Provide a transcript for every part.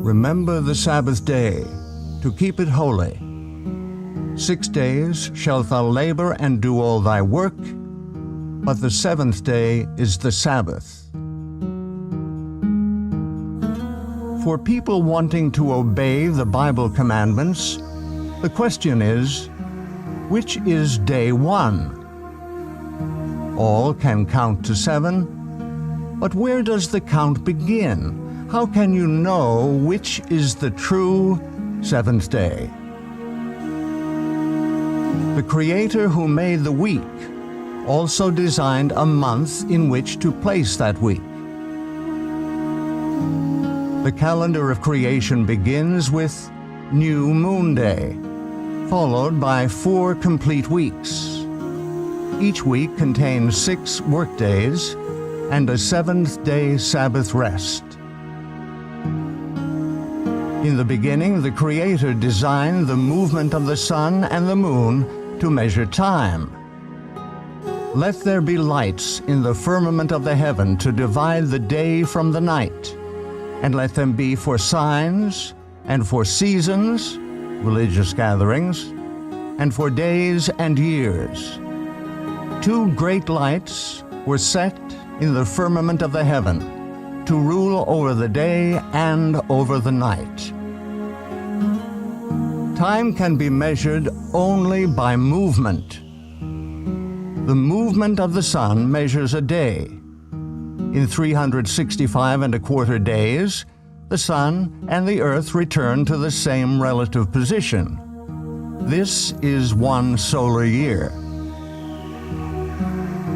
Remember the Sabbath day, to keep it holy. 6 days shalt thou labor and do all thy work, but the seventh day is the Sabbath. For people wanting to obey the Bible commandments, the question is, which is day one? All can count to 7, but where does the count begin? How can you know which is the true seventh day? The Creator who made the week also designed a month in which to place that week. The calendar of creation begins with New Moon Day, followed by 4 complete weeks. Each week contains 6 work days and a 7th-day Sabbath rest. In the beginning, the Creator designed the movement of the sun and the moon to measure time. Let there be lights in the firmament of the heaven to divide the day from the night, and let them be for signs, and for seasons, religious gatherings, and for days and years. 2 great lights were set in the firmament of the heaven to rule over the day and over the night. Time can be measured only by movement. The movement of the sun measures a day. In 365 1/4 days, the sun and the earth return to the same relative position. This is 1 solar year.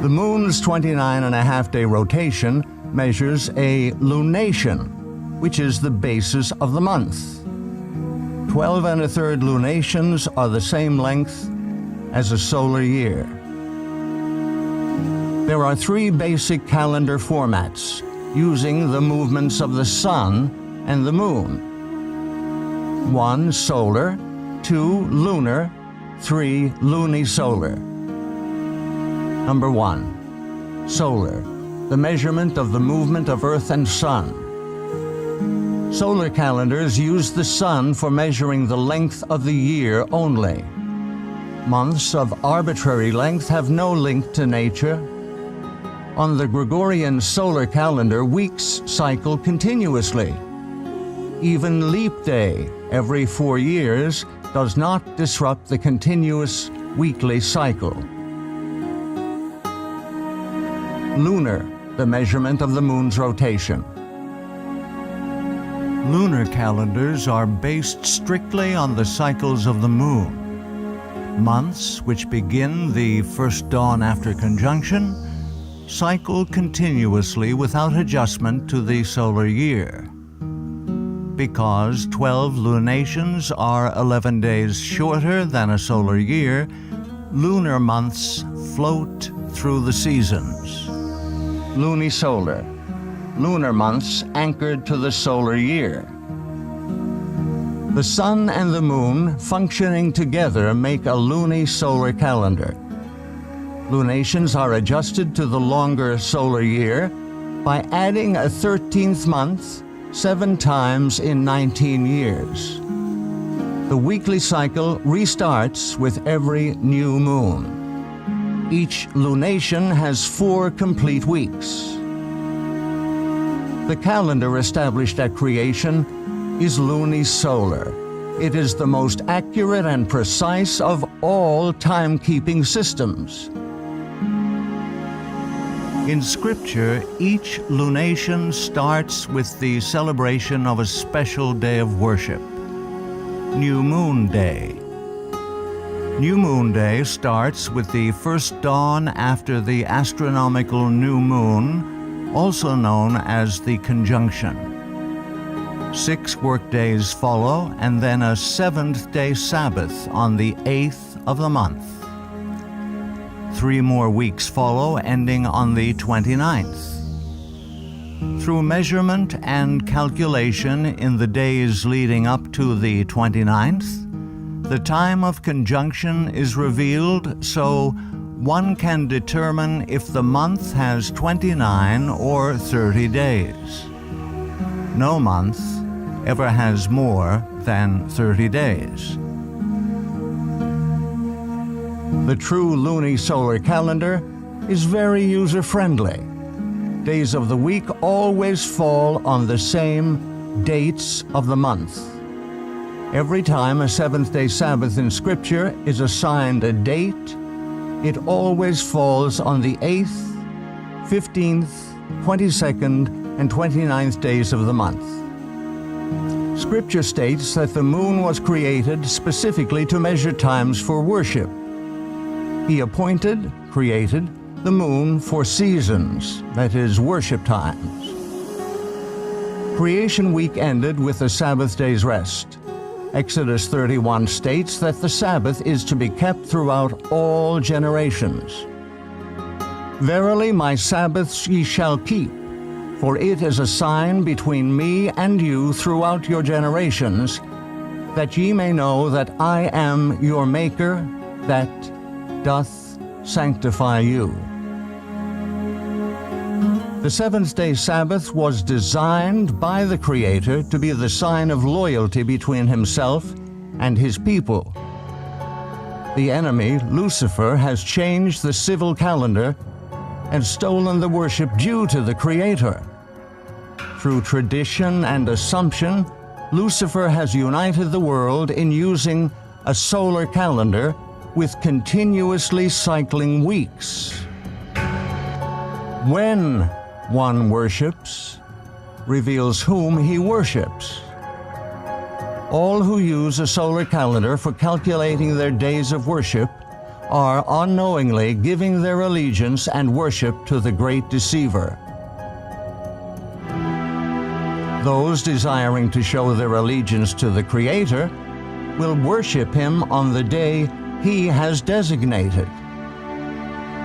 The moon's 29.5-day rotation measures a lunation, which is the basis of the month. 12 1/3 lunations are the same length as a solar year. There are 3 basic calendar formats using the movements of the sun and the moon. 1 solar, 2 lunar, 3 lunisolar. Number 1. Solar, the measurement of the movement of Earth and Sun. Solar calendars use the sun for measuring the length of the year only. Months of arbitrary length have no link to nature. On the Gregorian solar calendar, weeks cycle continuously. Even leap day, every 4 years, does not disrupt the continuous weekly cycle. Lunar, the measurement of the moon's rotation. Lunar calendars are based strictly on the cycles of the moon. Months, which begin the first dawn after conjunction, cycle continuously without adjustment to the solar year. Because 12 lunations are 11 days shorter than a solar year, lunar months float through the seasons. Lunisolar, lunar months anchored to the solar year. The sun and the moon functioning together make a lunisolar calendar. Lunations are adjusted to the longer solar year by adding a 13th month 7 times in 19 years. The weekly cycle restarts with every new moon. Each lunation has 4 complete weeks. The calendar established at creation is lunisolar. It is the most accurate and precise of all timekeeping systems. In Scripture, each lunation starts with the celebration of a special day of worship, New Moon Day. New Moon Day starts with the first dawn after the astronomical new moon, also known as the conjunction. 6 work days follow, and then a 7th-day Sabbath on the 8th of the month. 3 more weeks follow, ending on the 29th. Through measurement and calculation in the days leading up to the 29th, the time of conjunction is revealed so one can determine if the month has 29 or 30 days. No month ever has more than 30 days. The true lunisolar calendar is very user-friendly. Days of the week always fall on the same dates of the month. Every time a seventh-day Sabbath in Scripture is assigned a date, it always falls on the 8th, 15th, 22nd, and 29th days of the month. Scripture states that the moon was created specifically to measure times for worship. He created the moon for seasons, that is, worship times. Creation week ended with the Sabbath day's rest. Exodus 31 states that the Sabbath is to be kept throughout all generations. Verily my Sabbaths ye shall keep, for it is a sign between me and you throughout your generations, that ye may know that I am your Maker, that doth sanctify you. The seventh-day Sabbath was designed by the Creator to be the sign of loyalty between Himself and His people. The enemy, Lucifer, has changed the civil calendar and stolen the worship due to the Creator. Through tradition and assumption, Lucifer has united the world in using a solar calendar with continuously cycling weeks. When one worships, reveals whom he worships. All who use a solar calendar for calculating their days of worship are unknowingly giving their allegiance and worship to the great deceiver. Those desiring to show their allegiance to the Creator will worship Him on the day He has designated.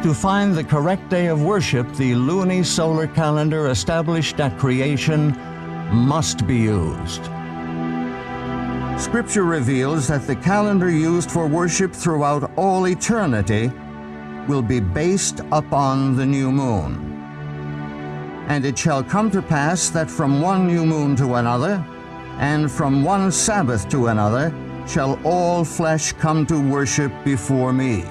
To find the correct day of worship, the lunisolar calendar established at creation must be used. Scripture reveals that the calendar used for worship throughout all eternity will be based upon the new moon. And it shall come to pass that from one new moon to another, and from one Sabbath to another, shall all flesh come to worship before me.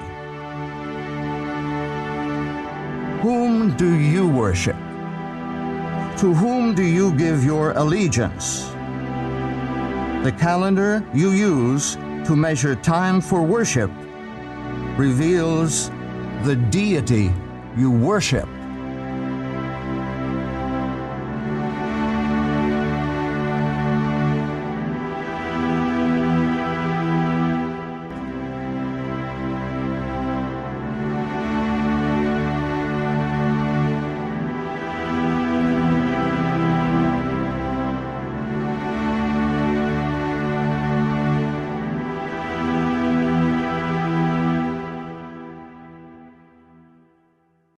Whom do you worship? To whom do you give your allegiance? The calendar you use to measure time for worship reveals the deity you worship.